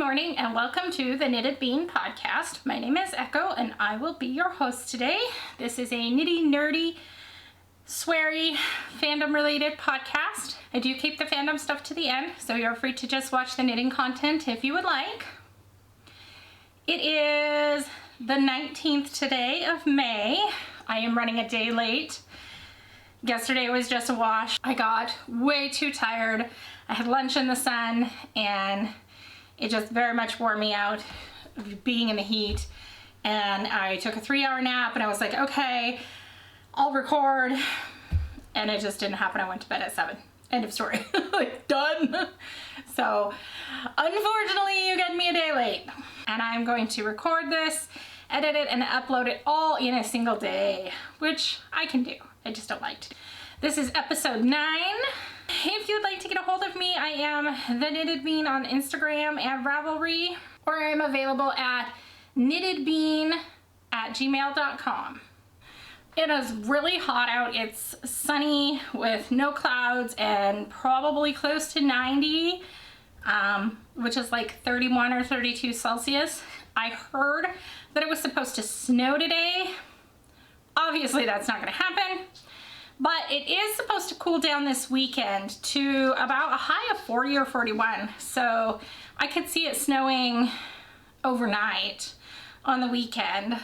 morning and welcome to the Knitted Bean podcast. My name is Echo and I will be your host today. This is a nitty, nerdy, sweary, fandom related podcast. I do keep the fandom stuff to the end, so you're free to just watch the knitting content if you would like. It is the 19th today of May. I am running a day late. Yesterday was just a wash. I got way too tired. I had lunch in the sun and it just very much wore me out being in the heat. And I took a 3-hour nap and I was like, okay, I'll record. And it just didn't happen. I went to bed at 7. End of story. Like, done. So unfortunately you get me a day late. And I'm going to record this, edit it, and upload it all in a single day, which I can do. I just don't like to. This is episode 9. If you'd like to get a hold of me, I am the Knitted Bean on Instagram and Ravelry, or I'm available at knittedbean@gmail.com. It is really hot out. It's sunny with no clouds and probably close to 90, which is like 31 or 32 Celsius. I heard that it was supposed to snow today. Obviously that's not going to happen. But it is supposed to cool down this weekend to about a high of 40 or 41. So I could see it snowing overnight on the weekend.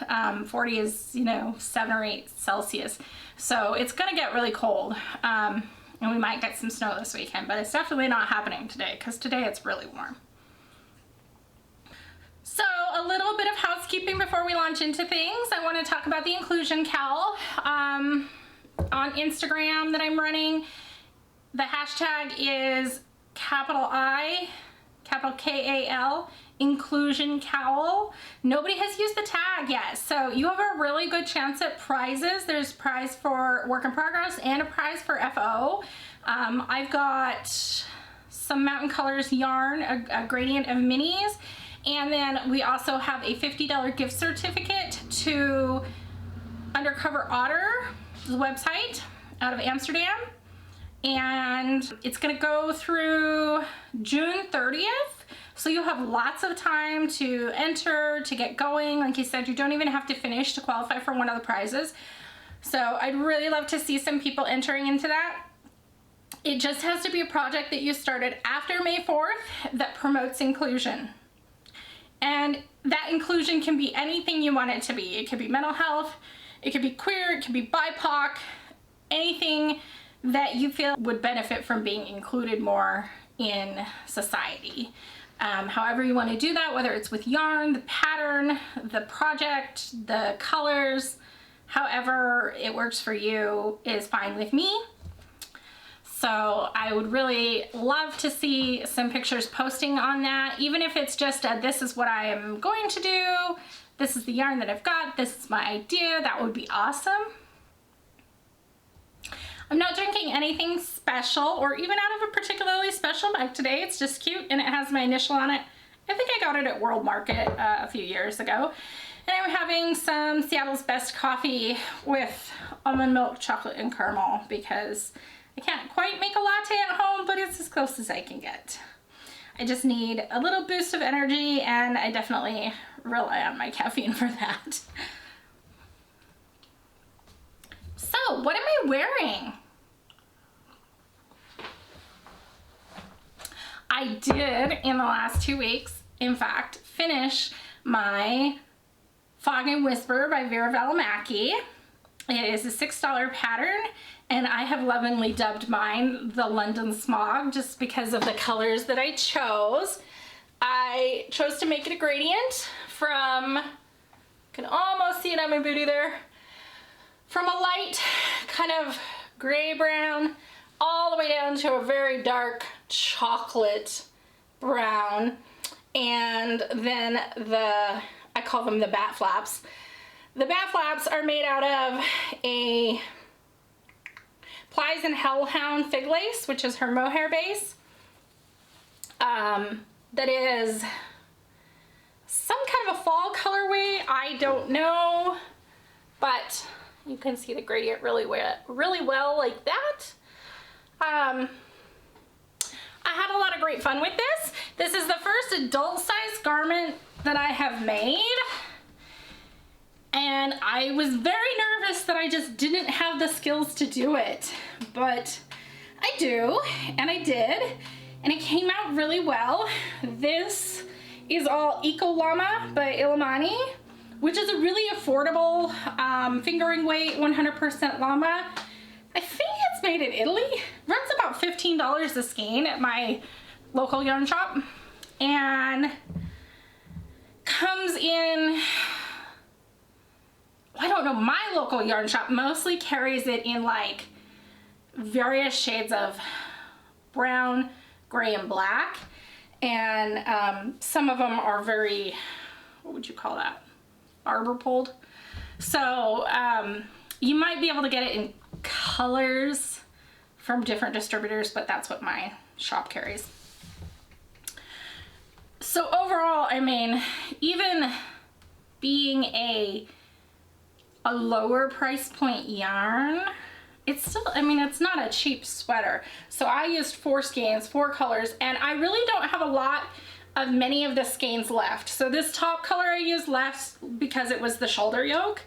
40 is, 7 or 8 Celsius. So it's going to get really cold. And we might get some snow this weekend, but it's definitely not happening today because today it's really warm. So a little bit of housekeeping before we launch into things. I want to talk about the inclusion cowl. On Instagram that I'm running, the hashtag is capital I, capital K-A-L, inclusion cowl. Nobody has used the tag yet, so you have a really good chance at prizes. There's a prize for work in progress and a prize for FO. I've got some Mountain Colors yarn, a gradient of minis, and then we also have a $50 gift certificate to Undercover Otter website out of Amsterdam, and it's going to go through June 30th, so you'll have lots of time to enter, to get going. Like I said, you don't even have to finish to qualify for one of the prizes, so I'd really love to see some people entering into that. It just has to be a project that you started after May 4th that promotes inclusion, and that inclusion can be anything you want it to be. It could be mental health, it could be queer, it could be BIPOC, anything that you feel would benefit from being included more in society. However you want to do that, whether it's with yarn, the pattern, the project, the colors, however it works for you is fine with me. So I would really love to see some pictures posting on that, even if it's just this is what I am going to do. This is the yarn that I've got. This is my idea. That would be awesome. I'm not drinking anything special or even out of a particularly special mug today. It's just cute and it has my initial on it. I think I got it at World Market a few years ago. And I'm having some Seattle's Best coffee with almond milk, chocolate, and caramel because I can't quite make a latte at home, but it's as close as I can get. I just need a little boost of energy and I definitely rely on my caffeine for that. So what am I wearing? I did in the last 2 weeks, in fact, finish my Fog and Whisper by Veera Välimäki. It is a $6 pattern and I have lovingly dubbed mine the London Smog just because of the colors that I chose. I chose to make it a gradient from, you can almost see it on my booty there, from a light kind of gray brown all the way down to a very dark chocolate brown, and then I call them the bat flaps. The bat flaps are made out of a Plies and Hellhound fig lace, which is her mohair base. That is some kind of a fall colorway. I don't know, but you can see the gradient really well like that. I had a lot of great fun with this. This is the first adult size garment that I have made. And I was very nervous that I just didn't have the skills to do it, but I do, and I did, and it came out really well. This is all Eco Llama by Välimäki, which is a really affordable fingering weight 100% llama. I think it's made in Italy. Runs about $15 a skein at my local yarn shop, and comes in, I don't know, my local yarn shop mostly carries it in like various shades of brown, gray, and black. And some of them are very, what would you call that? Arbor pulled. So you might be able to get it in colors from different distributors, but that's what my shop carries. So overall, I mean, even being a lower price point yarn, it's still, I mean, it's not a cheap sweater. So I used 4 skeins, 4 colors, and I really don't have a lot of many of the skeins left. So this top color I used left because it was the shoulder yoke,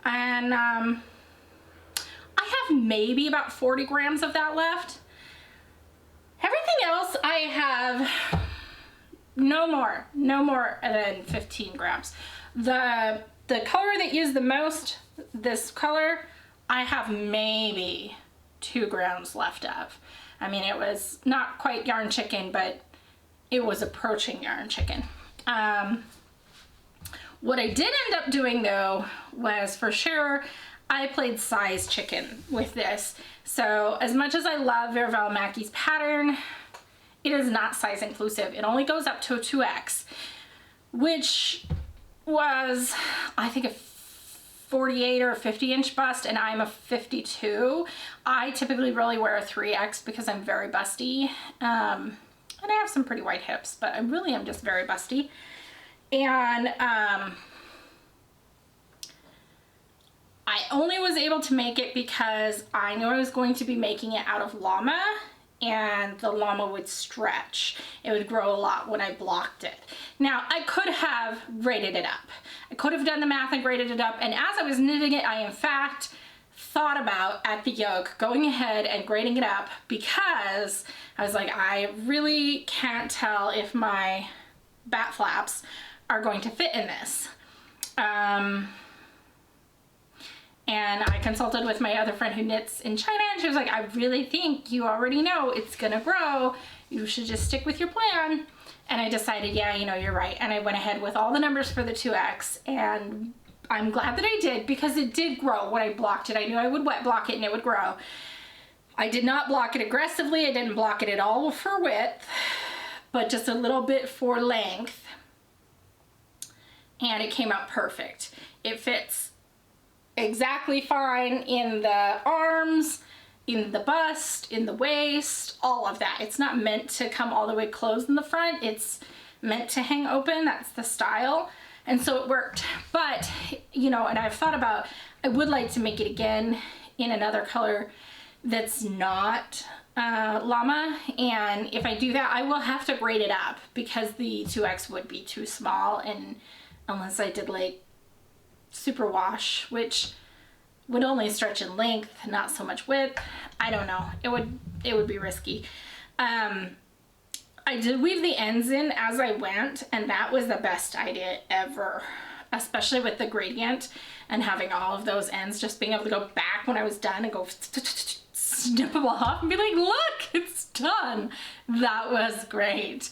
and I have maybe about 40 grams of that left. Everything else I have no more than 15 grams. The color that used the most, this color, I have maybe 2 grams left of. I mean, it was not quite yarn chicken, but it was approaching yarn chicken. What I did end up doing though was, for sure, I played size chicken with this. So as much as I love Välimäki's pattern, it is not size inclusive. It only goes up to a 2X, which was, I think, a 48 or 50 inch bust, and I'm a 52. I typically really wear a 3X because I'm very busty. And I have some pretty wide hips, but I really am just very busty. And I only was able to make it because I knew I was going to be making it out of llama, and the llama would stretch. It would grow a lot when I blocked it. Now, I could have braided it up. I could have done the math and braided it up, and as I was knitting it, I in fact thought about, at the yoke, going ahead and braiding it up, because I was like, I really can't tell if my bat flaps are going to fit in this. And I consulted with my other friend who knits in China, and she was like, I really think you already know it's gonna grow. You should just stick with your plan. And I decided, yeah, you know, you're right. And I went ahead with all the numbers for the 2X, and I'm glad that I did, because it did grow when I blocked it. I knew I would wet block it and it would grow. I did not block it aggressively. I didn't block it at all for width, but just a little bit for length. And it came out perfect. It fits exactly fine in the arms, in the bust, in the waist, all of that. It's not meant to come all the way closed in the front. It's meant to hang open. That's the style. And so it worked. But, you know, and I've thought about, I would like to make it again in another color that's not llama. And if I do that, I will have to braid it up, because the 2X would be too small, and unless I did like super wash, which would only stretch in length, not so much width. I don't know. It would be risky. I did weave the ends in as I went, and that was the best idea ever, especially with the gradient and having all of those ends, just being able to go back when I was done and go snip them off and be like, look, it's done. That was great.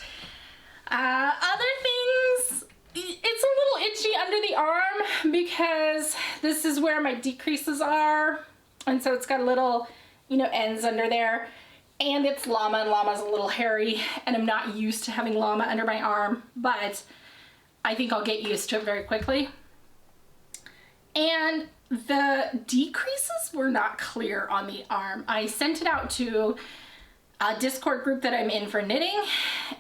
Other things, it's a little itchy under the arm because this is where my decreases are, and so it's got a little, you know, ends under there, and it's llama, and llama's a little hairy, and I'm not used to having llama under my arm, but I think I'll get used to it very quickly. And the decreases were not clear on the arm. I sent it out to a Discord group that I'm in for knitting,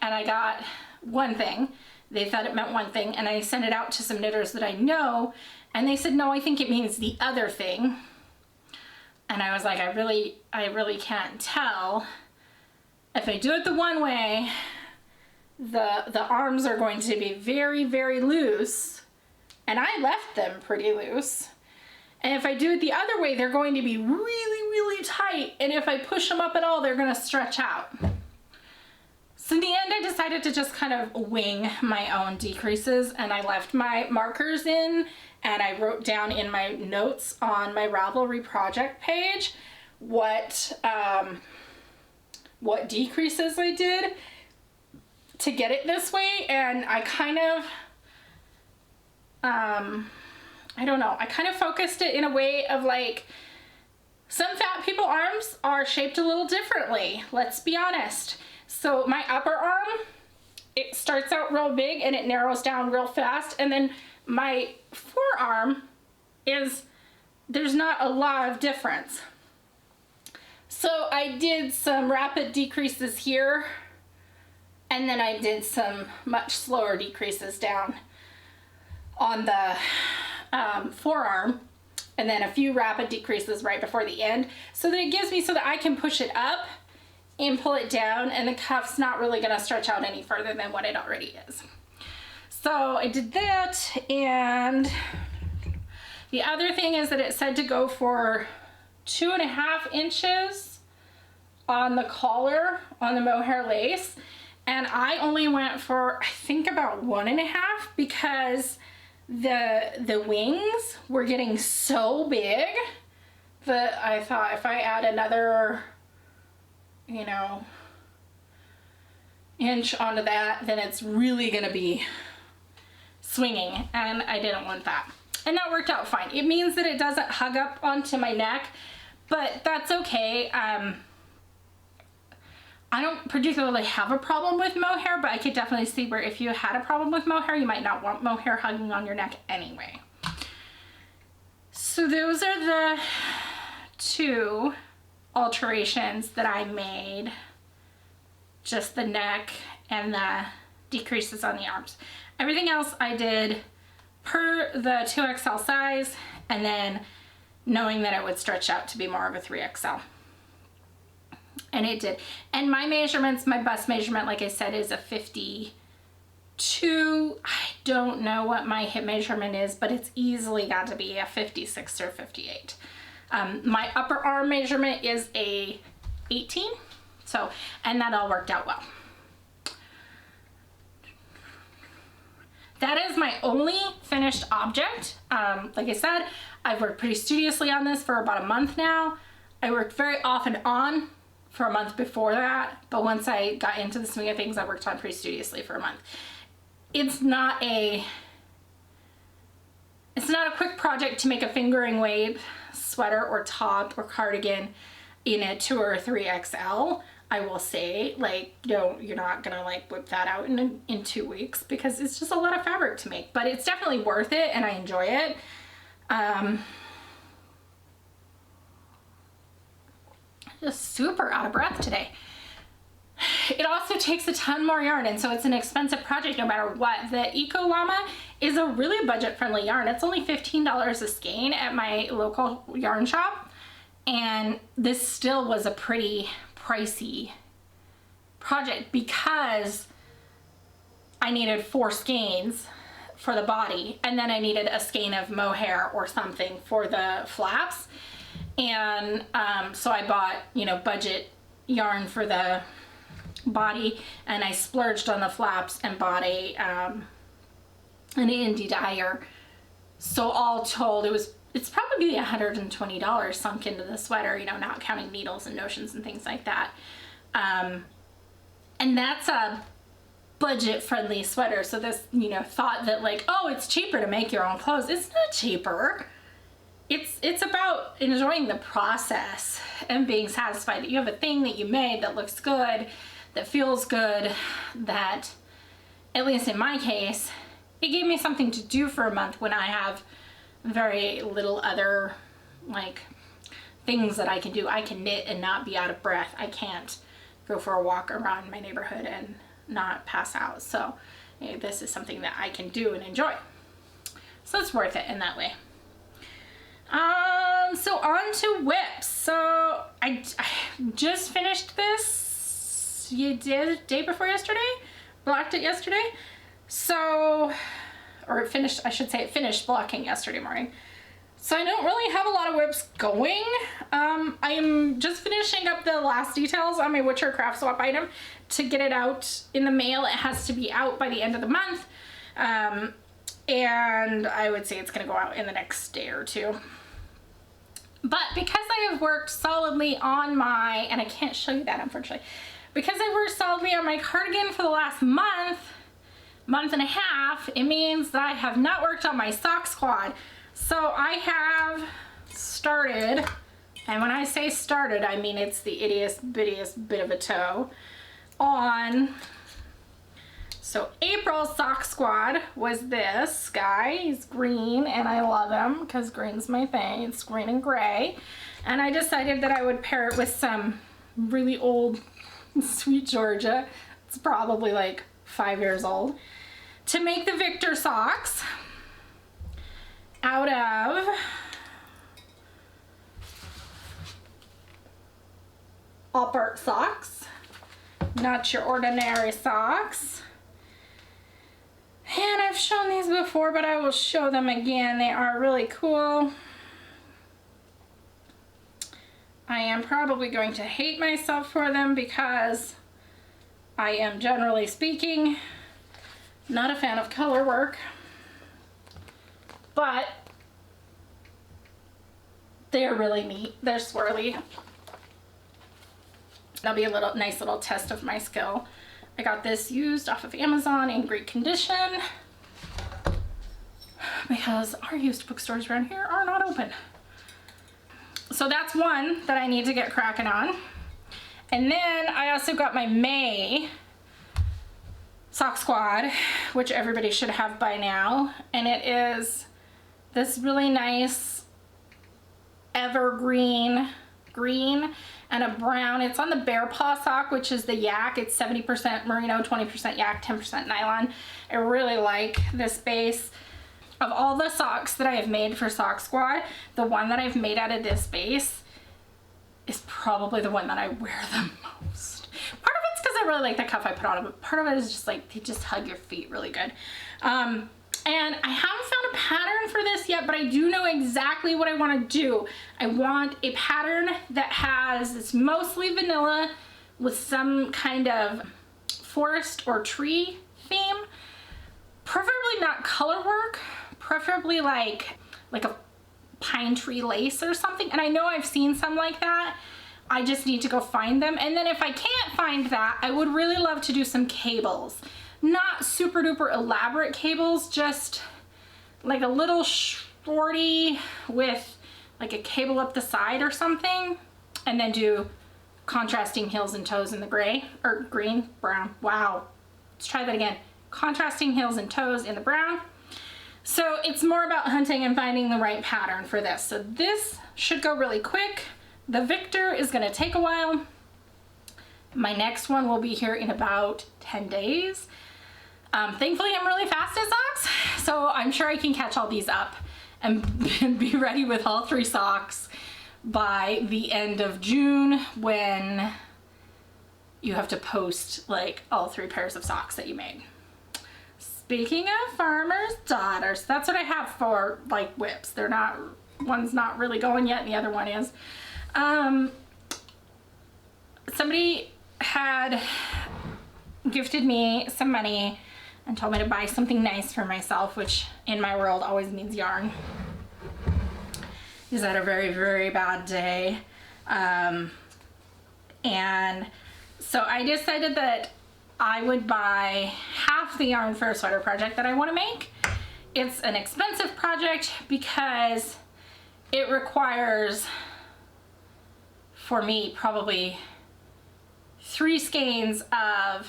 and I got one thing. They thought it meant one thing, and I sent it out to some knitters that I know, and they said, no, I think it means the other thing. And I was like, I really can't tell. If I do it the one way, the arms are going to be very, very loose, and I left them pretty loose. And if I do it the other way, they're going to be really, really tight, and if I push them up at all, they're gonna stretch out. So in the end, I decided to just kind of wing my own decreases, and I left my markers in, and I wrote down in my notes on my Ravelry project page what decreases I did to get it this way. And I kind of, I don't know, I kind of focused it in a way of like, some fat people arms are shaped a little differently, let's be honest. So my upper arm, it starts out real big and it narrows down real fast, and then my forearm there's not a lot of difference. So I did some rapid decreases here, and then I did some much slower decreases down on the forearm, and then a few rapid decreases right before the end, so that it gives me so that I can push it up and pull it down, and the cuff's not really gonna stretch out any further than what it already is. So I did that, and the other thing is that it said to go for 2.5 inches on the collar on the mohair lace, and I only went for, I think, about 1.5, because the wings were getting so big that I thought if I add another, you know, inch onto that, then it's really gonna be swinging, and I didn't want that. And that worked out fine. It means that it doesn't hug up onto my neck, but that's okay. I don't particularly have a problem with mohair, but I could definitely see where if you had a problem with mohair, you might not want mohair hugging on your neck anyway. So those are the 2 alterations that I made, just the neck and the decreases on the arms. Everything else I did per the 2XL size, and then knowing that it would stretch out to be more of a 3XL. And it did. And my measurements, my bust measurement, like I said, is a 52. I don't know what my hip measurement is, but it's easily got to be a 56 or 58. My upper arm measurement is a 18, so, and that all worked out well. That is my only finished object. Like I said, I've worked pretty studiously on this for about a month now. I worked very off and on for a month before that, but once I got into the swing of things, I worked on pretty studiously for a month. It's not a quick project to make a fingering weight sweater or top or cardigan in a 2 or 3XL. I will say, like, you're not gonna like whip that out in 2 weeks, because it's just a lot of fabric to make, but it's definitely worth it and I enjoy it. Just super out of breath today. It also takes a ton more yarn, and so it's an expensive project no matter what. The Eco Llama is a really budget-friendly yarn. It's only $15 a skein at my local yarn shop, and this still was a pretty pricey project because I needed 4 skeins for the body, and then I needed a skein of mohair or something for the flaps. And so I bought, you know, budget yarn for the body, and I splurged on the flaps and bought an indie dyer. So all told, it's probably $120 sunk into the sweater, you know, not counting needles and notions and things like that. And that's a budget-friendly sweater. So this, you know, thought that like, oh, it's cheaper to make your own clothes. It's not cheaper. It's about enjoying the process and being satisfied that you have a thing that you made that looks good, that feels good, that, at least in my case, it gave me something to do for a month when I have very little other, like, things that I can do. I can knit and not be out of breath. I can't go for a walk around my neighborhood and not pass out. So, you know, this is something that I can do and enjoy. So it's worth it in that way. So on to whips. So I just finished this day before yesterday. blocked it yesterday. So, or it finished, I should say it finished blocking yesterday morning. So I don't really have a lot of whips going. I am just finishing up the last details on my Witcher craft swap item to get it out in the mail. It has to be out by the end of the month. And I would say it's gonna go out in the next day or two. But because I have worked solidly on my, and I can't show you that unfortunately, because I worked solidly on my cardigan for the last month and a half, it means that I have not worked on my sock squad. So I have started, and when I say started, I mean it's the ittiest bittiest bit of a toe, on, so April's sock squad was this guy. He's green and I love him because green's my thing. It's green and gray. And I decided that I would pair it with some really old Sweet Georgia. It's probably like 5 years old. To make the Victor socks out of Oppert socks, not your ordinary socks. And I've shown these before, but I will show them again. They are really cool. I am probably going to hate myself for them because I am, generally speaking, not a fan of color work. But they're really neat. They're swirly. That'll be a nice little test of my skill. I got this used off of Amazon in great condition because our used bookstores around here are not open. So that's one that I need to get cracking on. And then I also got my May sock squad, which everybody should have by now. And it is this really nice evergreen green and a brown. It's on the bear paw sock, which is the yak. It's 70% merino, 20% yak, 10% nylon. I really like this base. Of all the socks that I have made for Sock Squad, the one that I've made out of this base is probably the one that I wear the most. Part of it's because I really like the cuff I put on it, but part of it is just like they just hug your feet really good. And I haven't found a pattern for this yet, but I do know exactly what I want to do. I want a pattern that has, it's mostly vanilla with some kind of forest or tree theme. Preferably not color work, preferably like a pine tree lace or something. And I know I've seen some like that. I just need to go find them. And then if I can't find that, I would really love to do some cables. Not super duper elaborate cables, just like a little shorty with like a cable up the side or something, and then do contrasting heels and toes in the gray or green, brown. Wow, let's try that again. Contrasting heels and toes in the brown. So it's more about hunting and finding the right pattern for this. So this should go really quick. The Victor is gonna take a while. My next one will be here in about 10 days. Thankfully, I'm really fast at socks, so I'm sure I can catch all these up and be ready with all 3 socks by the end of June, when you have to post like all 3 pairs of socks that you made. Speaking of farmers' daughters, that's what I have for like whips. They're not, one's not really going yet and the other one is. Somebody had gifted me some money and told me to buy something nice for myself, which in my world always means yarn. He's had a very, very bad day. And so I decided that I would buy half the yarn for a sweater project that I want to make. It's an expensive project because it requires, for me, probably 3 skeins of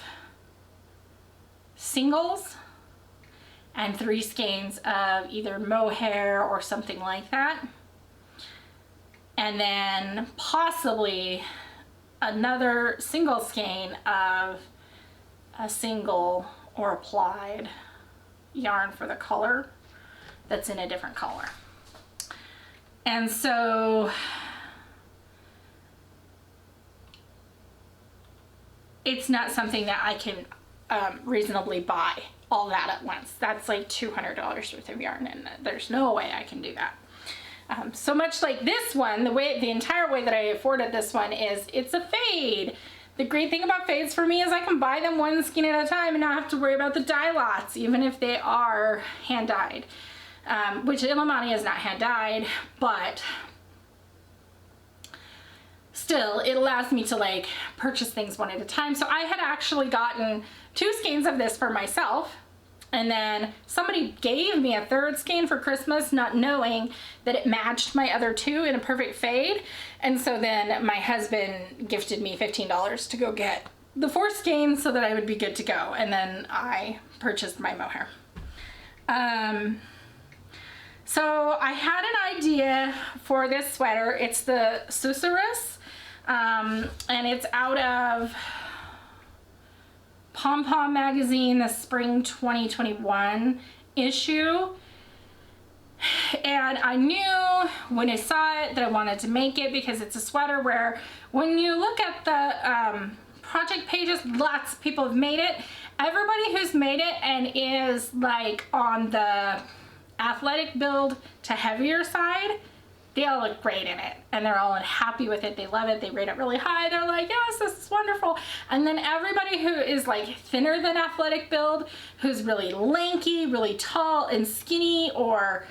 singles and 3 skeins of either mohair or something like that, and then possibly another single skein of a single or applied yarn for the color that's in a different color. And so it's not something that I can reasonably buy all that at once. That's like $200 worth of yarn, and there's no way I can do that. So much like this one, the entire way that I afforded this one is it's a fade. The great thing about fades for me is I can buy them one skein at a time and not have to worry about the dye lots, even if they are hand dyed. Which Illimani is not hand dyed, but still it allows me to like purchase things one at a time. So I had actually gotten 2 skeins of this for myself, and then somebody gave me a 3rd skein for Christmas, not knowing that it matched my other 2 in a perfect fade. And so then my husband gifted me $15 to go get the 4th skein so that I would be good to go. And then I purchased my mohair. So I had an idea for this sweater. It's the Susurrus, and it's out of Pom Pom magazine, the spring 2021 issue. And I knew when I saw it that I wanted to make it because it's a sweater where when you look at the project pages, lots of people have made it. Everybody who's made it and is like on the athletic build to heavier side, they all look great in it, and they're all happy with it. They love it. They rate it really high. They're like, yes, this is wonderful. And then everybody who is like thinner than athletic build, who's really lanky, really tall and skinny, or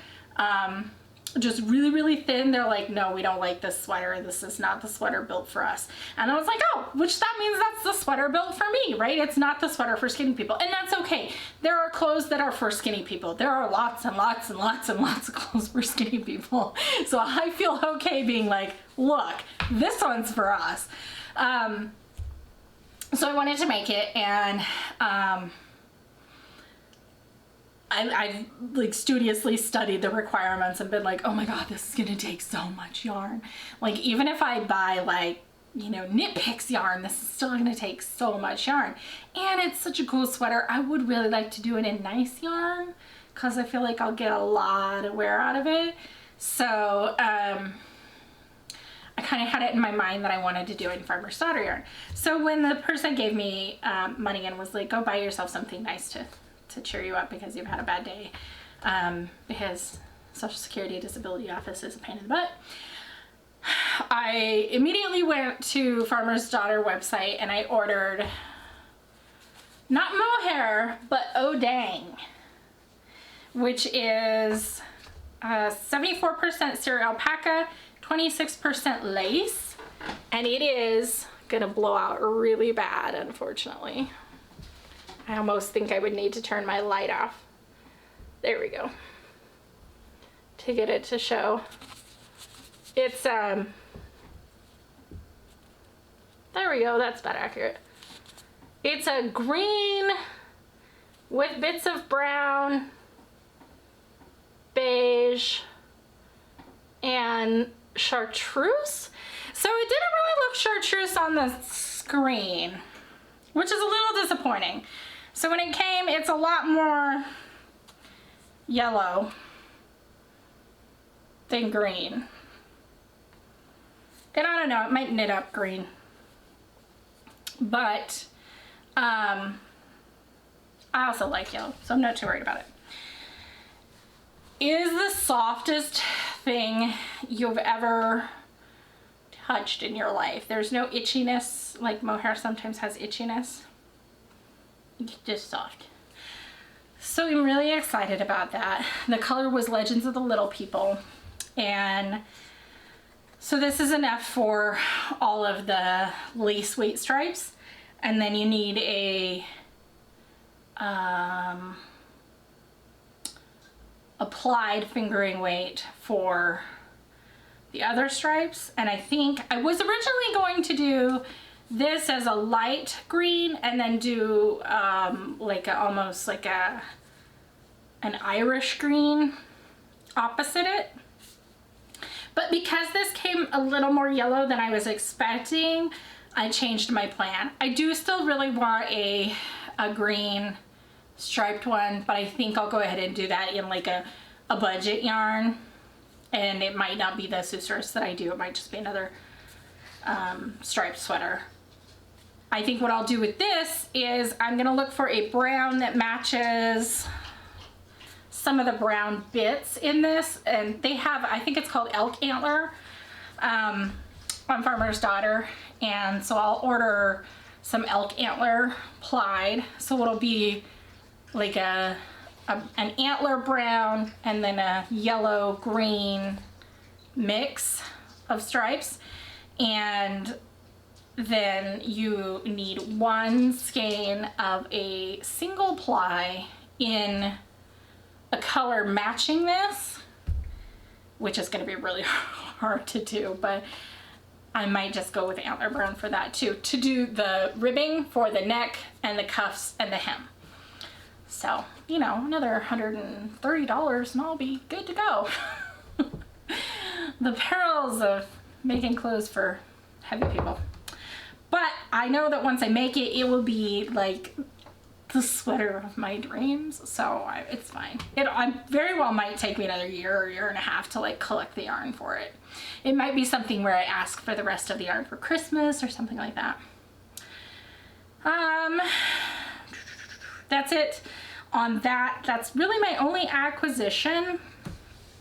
just really, really thin, they're like, no, we don't like this sweater. This is not the sweater built for us. And I was like, oh, which that means that's the sweater built for me, right? It's not the sweater for skinny people. And that's okay. There are clothes that are for skinny people. There are lots and lots and lots and lots of clothes for skinny people. So I feel okay being like, look, this one's for us. So I wanted to make it, and I've like studiously studied the requirements and been like, oh my god, this is gonna take so much yarn. Like, even if I buy like, you know, Knit Picks yarn, this is still gonna take so much yarn. And it's such a cool sweater. I would really like to do it in nice yarn because I feel like I'll get a lot of wear out of it. So I kind of had it in my mind that I wanted to do it in Farmer's Daughter yarn. So when the person gave me money and was like, go buy yourself something nice to cheer you up because you've had a bad day, because Social Security Disability Office is a pain in the butt, I immediately went to Farmer's Daughter website and I ordered not mohair, but oh dang, which is 74% cereal alpaca, 26% lace, and it is gonna blow out really bad, unfortunately. I almost think I would need to turn my light off. There we go. To get it to show. It's, there we go, that's about accurate. It's a green with bits of brown, beige, and chartreuse. So it didn't really look chartreuse on the screen, which is a little disappointing. So when it came, it's a lot more yellow than green. And I don't know, it might knit up green. But I also like yellow, so I'm not too worried about it. It is the softest thing you've ever touched in your life. There's no itchiness, like mohair sometimes has itchiness. It's just soft. So I'm really excited about that. The color was Legends of the Little People, and so this is enough for all of the lace weight stripes, and then you need a applied fingering weight for the other stripes. And I think I was originally going to do this as a light green and then do like almost like an Irish green opposite it. But because this came a little more yellow than I was expecting, I changed my plan. I do still really want a green striped one, but I think I'll go ahead and do that in like a budget yarn. And it might not be the Susurrus that I do, it might just be another striped sweater. I think what I'll do with this is I'm gonna look for a brown that matches some of the brown bits in this, and they have, I think it's called elk antler on Farmer's Daughter, and so I'll order some elk antler plied, so it'll be like an antler brown and then a yellow green mix of stripes. And then you need one skein of a single ply in a color matching this, which is going to be really hard to do, but I might just go with antler brown for that too, to do the ribbing for the neck and the cuffs and the hem. So, you know, another $130 and I'll be good to go. The perils of making clothes for heavy people. But I know that once I make it, it will be like the sweater of my dreams, so it's fine. I very well might take me another year or year and a half to like collect the yarn for it. It might be something where I ask for the rest of the yarn for Christmas or something like that. That's it on that. That's really my only acquisition.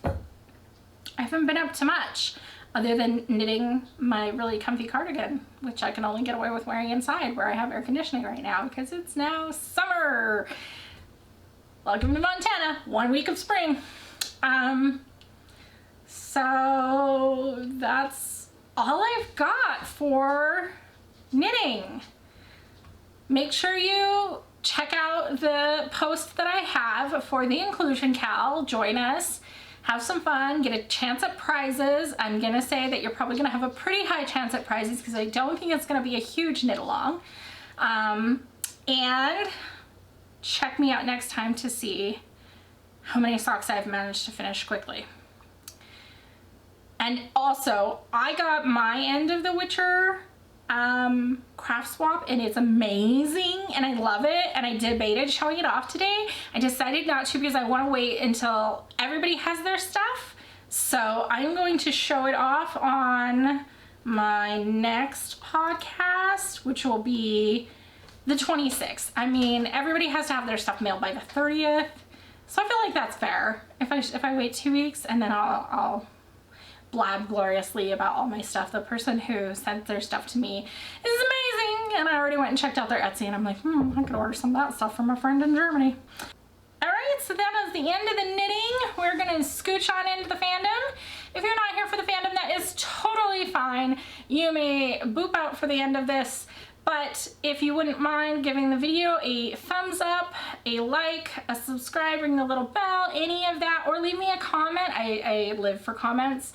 I haven't been up to much other than knitting my really comfy cardigan, which I can only get away with wearing inside where I have air conditioning right now because it's now summer. Welcome to Montana, 1 week of spring. So that's all I've got for knitting. Make sure you check out the post that I have for the inclusion cal. Join us. Have some fun, get a chance at prizes. I'm gonna say that you're probably gonna have a pretty high chance at prizes because I don't think it's gonna be a huge knit along. And check me out next time to see how many socks I've managed to finish quickly. And also, I got my end of the Witcher craft swap and it's amazing and I love it, and I debated showing it off today. I decided not to because I want to wait until everybody has their stuff, so I'm going to show it off on my next podcast, which will be the 26th. I mean, everybody has to have their stuff mailed by the 30th, so I feel like that's fair if I wait 2 weeks and then I'll blab gloriously about all my stuff. The person who sent their stuff to me is amazing, and I already went and checked out their Etsy, and I'm like, I could order some of that stuff from a friend in Germany. Alright, so that is the end of the knitting. We're gonna scooch on into the fandom. If you're not here for the fandom, that is totally fine. You may boop out for the end of this, but if you wouldn't mind giving the video a thumbs up, a like, a subscribe, ring the little bell, any of that, or leave me a comment. I live for comments,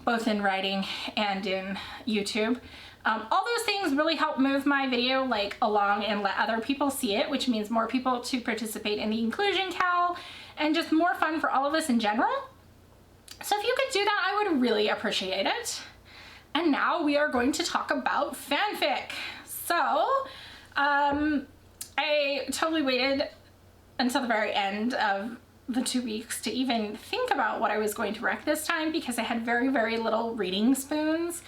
both in writing and in YouTube. All those things really help move my video like along and let other people see it, which means more people to participate in the inclusion cal and just more fun for all of us in general. So if you could do that, I would really appreciate it. And now we are going to talk about fanfic. So I totally waited until the very end of the 2 weeks to even think about what I was going to rec this time because I had very, very little reading spoons.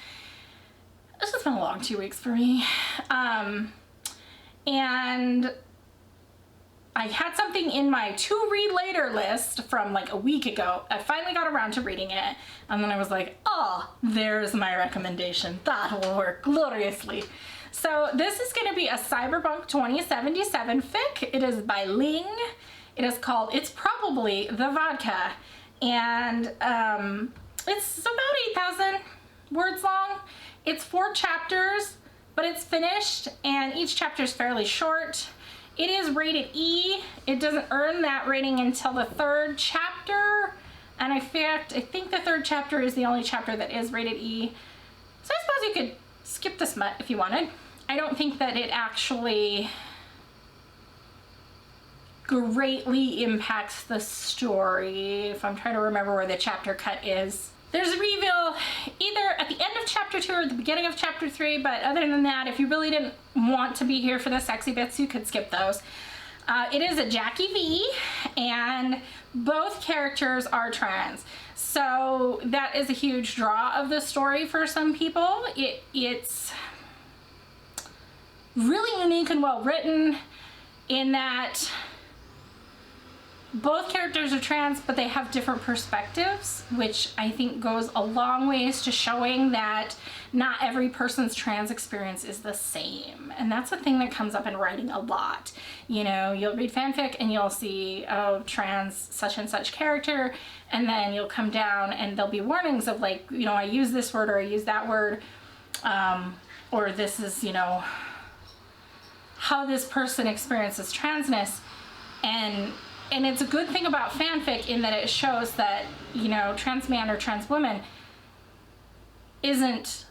It's just been a long 2 weeks for me. And I had something in my to read later list from like a week ago. I finally got around to reading it, and then I was like, oh, there's my recommendation. That will work gloriously. So this is going to be a Cyberpunk 2077 fic. It is by Ling. It is called It's Probably the Vodka, and it's about 8,000 words long. It's 4 chapters, but it's finished, and each chapter is fairly short. It is rated E. It doesn't earn that rating until the 3rd chapter, and in fact, I think the 3rd chapter is the only chapter that is rated E. So I suppose you could skip the smut if you wanted. I don't think that it actually greatly impacts the story. If I'm trying to remember where the chapter cut is. There's a reveal either at the end of chapter 2 or the beginning of chapter 3, but other than that, if you really didn't want to be here for the sexy bits, you could skip those. It is a Jackie V, and both characters are trans. So that is a huge draw of the story for some people. It's really unique and well written in that both characters are trans, but they have different perspectives, which I think goes a long ways to showing that not every person's trans experience is the same. And that's a thing that comes up in writing a lot. You know, you'll read fanfic and you'll see, oh, trans such and such character, and then you'll come down and there'll be warnings of like, you know, I use this word or I use that word, or this is, you know, how this person experiences transness. And it's a good thing about fanfic in that it shows that, you know, trans man or trans woman isn't,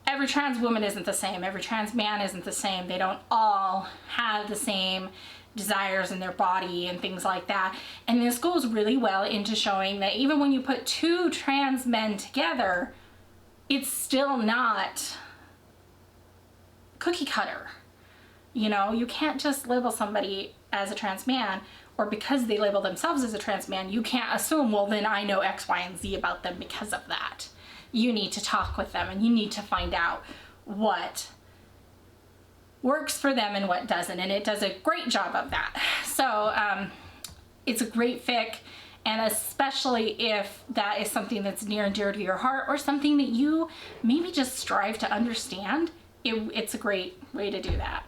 every trans woman isn't the same, every trans man isn't the same. They don't all have the same desires in their body and things like that. And this goes really well into showing that even when you put two trans men together, it's still not cookie cutter. You know, you can't just label somebody as a trans man, or because they label themselves as a trans man, you can't assume, well, then I know X, Y, and Z about them because of that. You need to talk with them and you need to find out what works for them and what doesn't. And it does a great job of that. So it's a great fic, and especially if that is something that's near and dear to your heart or something that you maybe just strive to understand, it's a great way to do that.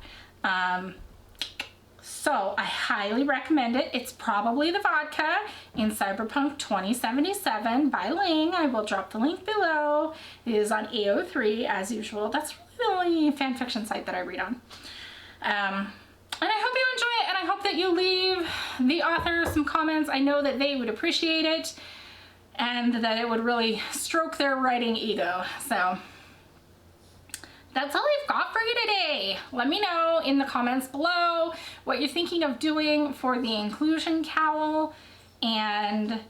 So I highly recommend it. It's Probably the Vodka in Cyberpunk 2077 by Ling. I will drop the link below. It is on AO3 as usual. That's really the only fan fiction site that I read on. And I hope you enjoy it, and I hope that you leave the author some comments. I know that they would appreciate it and that it would really stroke their writing ego. So that's all I've got for you today. Let me know in the comments below what you're thinking of doing for the inclusion cowl, and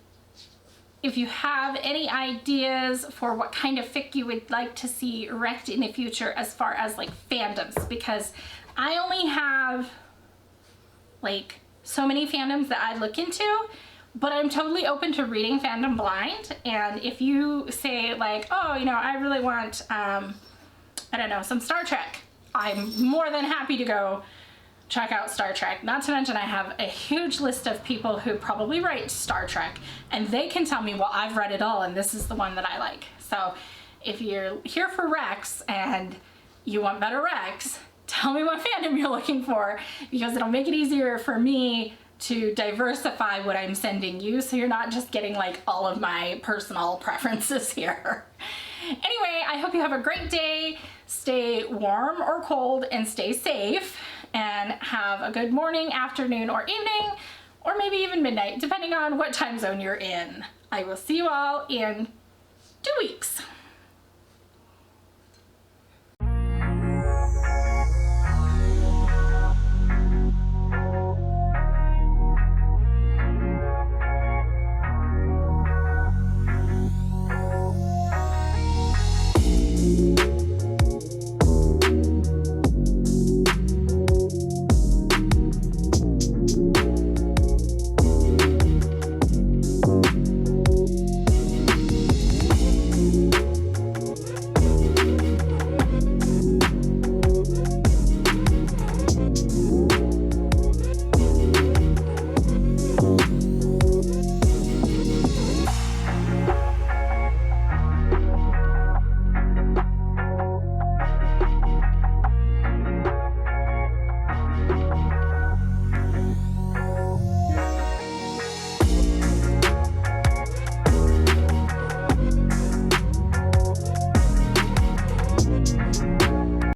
if you have any ideas for what kind of fic you would like to see wrecked in the future as far as like fandoms, because I only have like so many fandoms that I look into, but I'm totally open to reading fandom blind. And if you say like, oh, you know, I really want I don't know, some Star Trek, I'm more than happy to go check out Star Trek. Not to mention I have a huge list of people who probably write Star Trek, and they can tell me, well, I've read it all and this is the one that I like. So if you're here for Recs and you want better Recs, tell me what fandom you're looking for, because it'll make it easier for me to diversify what I'm sending you, so you're not just getting like all of my personal preferences here. Anyway, I hope you have a great day. Stay warm or cold and stay safe, and have a good morning, afternoon, or evening, or maybe even midnight, depending on what time zone you're in. I will see you all in 2 weeks.